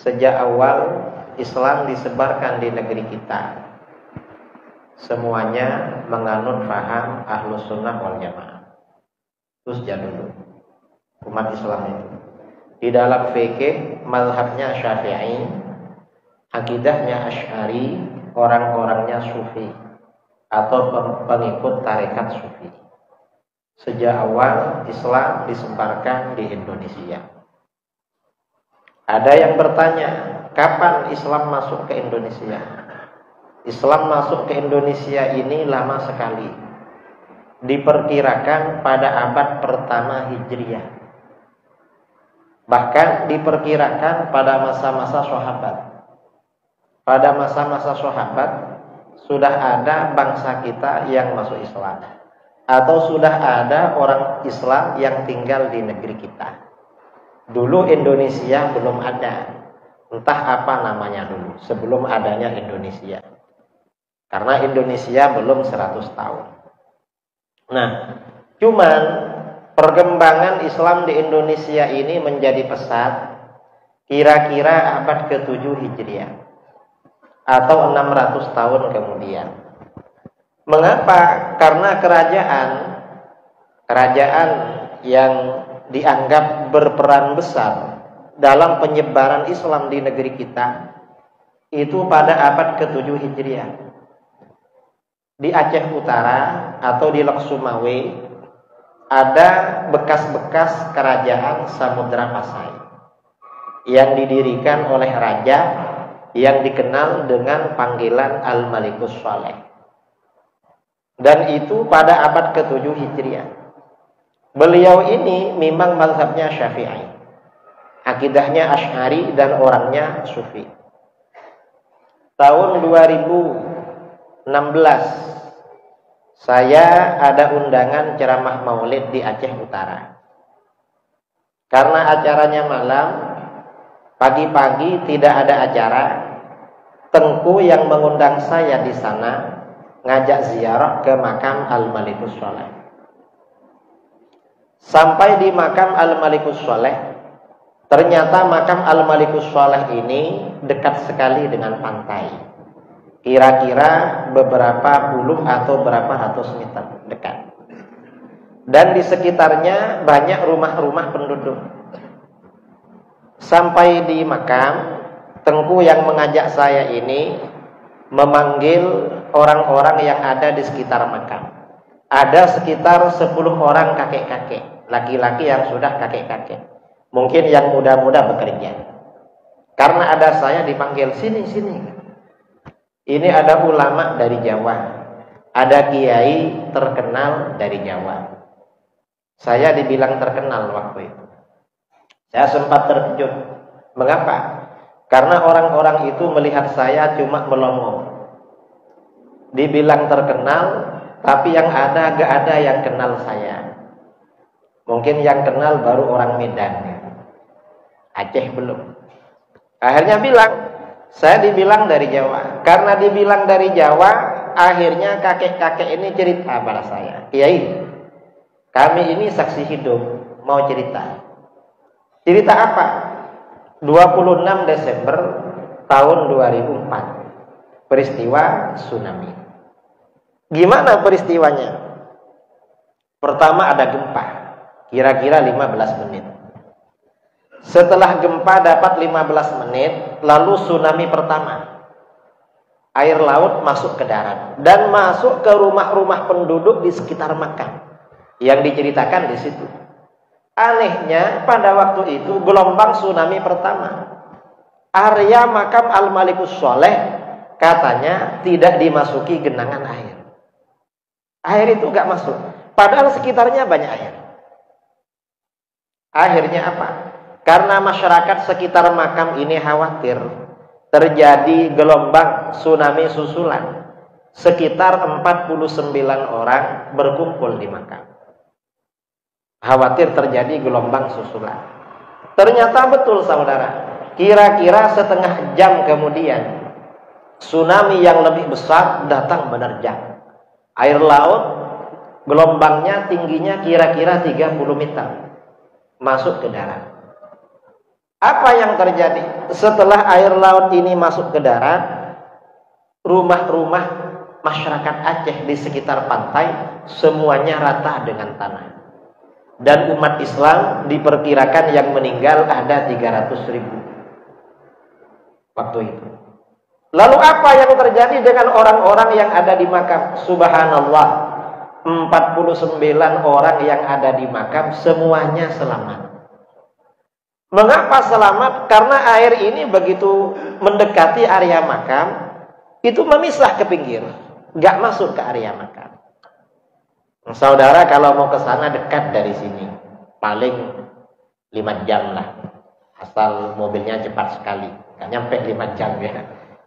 Sejak awal Islam disebarkan di negeri kita, semuanya menganut paham Ahlus Sunnah wal Jamaah. Terus dulu umat Islam itu di dalam fikih mazhabnya Syafi'i, akidahnya Asy'ari, orang-orangnya Sufi atau pengikut tarekat Sufi. Sejak awal Islam disebarkan di Indonesia. Ada yang bertanya, kapan Islam masuk ke Indonesia? Islam masuk ke Indonesia ini lama sekali. Diperkirakan pada abad pertama Hijriah. Bahkan diperkirakan pada masa-masa sahabat. Pada masa-masa sahabat sudah ada bangsa kita yang masuk Islam, atau sudah ada orang Islam yang tinggal di negeri kita. Dulu Indonesia belum ada, entah apa namanya dulu, sebelum adanya Indonesia. Karena Indonesia belum 100 tahun. Nah, cuman perkembangan Islam di Indonesia ini menjadi pesat kira-kira abad ke-7 Hijriah atau 600 tahun kemudian. Mengapa? Karena kerajaan yang dianggap berperan besar dalam penyebaran Islam di negeri kita itu pada abad ke-7 Hijriah. Di Aceh Utara atau di Lok Sumawe ada bekas-bekas kerajaan Samudra Pasai yang didirikan oleh raja yang dikenal dengan panggilan Al-Malikus Shaleh. Dan itu pada abad ke-7 Hijriah. Beliau ini memang mazhabnya Syafi'i, akidahnya Asy'ari dan orangnya Sufi. Tahun 2016 saya ada undangan ceramah Maulid di Aceh Utara. Karena acaranya malam, pagi-pagi tidak ada acara, Tengku yang mengundang saya di sana ngajak ziarah ke makam Al-Malikus Shaleh. Sampai di makam Al-Malikus Shaleh, ternyata makam Al-Malikus Shaleh ini dekat sekali dengan pantai. Kira-kira beberapa puluh atau berapa ratus meter dekat. Dan di sekitarnya banyak rumah-rumah penduduk. Sampai di makam, Tengku yang mengajak saya ini memanggil orang-orang yang ada di sekitar makam. Ada sekitar 10 orang kakek-kakek, laki-laki yang sudah kakek-kakek, mungkin yang muda-muda bekerja. Karena ada saya dipanggil, sini. Ini ada ulama dari Jawa, ada kiai terkenal dari Jawa. Saya dibilang terkenal waktu itu. Saya sempat terkejut. Mengapa? Karena orang-orang itu melihat saya cuma melongo. Dibilang terkenal, tapi yang ada gak ada yang kenal saya. Mungkin yang kenal baru orang Medan, Aceh belum. Akhirnya saya dibilang dari Jawa. Karena dibilang dari Jawa, akhirnya kakek-kakek ini cerita pada saya, Kiai, kami ini saksi hidup, mau cerita. Cerita apa? 26 Desember tahun 2004, peristiwa tsunami. Gimana peristiwanya? Pertama ada gempa, kira-kira 15 menit. Setelah gempa dapat 15 menit, lalu tsunami pertama. Air laut masuk ke darat dan masuk ke rumah-rumah penduduk di sekitar makam. Yang diceritakan di situ. Anehnya pada waktu itu gelombang tsunami pertama. Area makam Al-Malikus Shaleh katanya tidak dimasuki genangan air. Air itu gak masuk. Padahal sekitarnya banyak air. Akhirnya apa? Karena masyarakat sekitar makam ini khawatir terjadi gelombang tsunami susulan. Sekitar 49 orang berkumpul di makam. Khawatir terjadi gelombang susulan. Ternyata betul saudara. Kira-kira setengah jam kemudian tsunami yang lebih besar datang menerjang. Air laut gelombangnya tingginya kira-kira 30 meter masuk ke darat. Apa yang terjadi? Setelah air laut ini masuk ke darat, rumah-rumah masyarakat Aceh di sekitar pantai semuanya rata dengan tanah. Dan umat Islam diperkirakan yang meninggal ada 300.000 waktu itu. Lalu apa yang terjadi dengan orang-orang yang ada di makam? Subhanallah, 49 orang yang ada di makam semuanya selamat. Mengapa selamat? Karena air ini begitu mendekati area makam, itu memisah ke pinggir, nggak masuk ke area makam. Saudara kalau mau ke sana dekat dari sini, paling 5 jam lah, asal mobilnya cepat sekali, nggak nyampe 5 jam ya.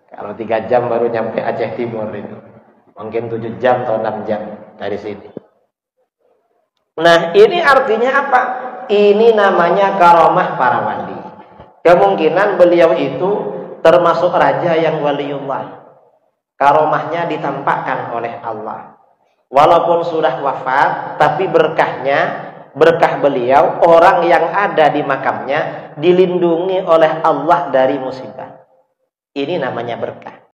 Kalau 3 jam baru nyampe Aceh Timur itu, mungkin 7 jam atau 6 jam dari sini. Nah, ini artinya apa? Ini namanya karomah para wali. Kemungkinan beliau itu termasuk raja yang waliullah. Karomahnya ditampakkan oleh Allah. Walaupun sudah wafat, tapi berkahnya, berkah beliau, orang yang ada di makamnya dilindungi oleh Allah dari musibah. Ini namanya berkah.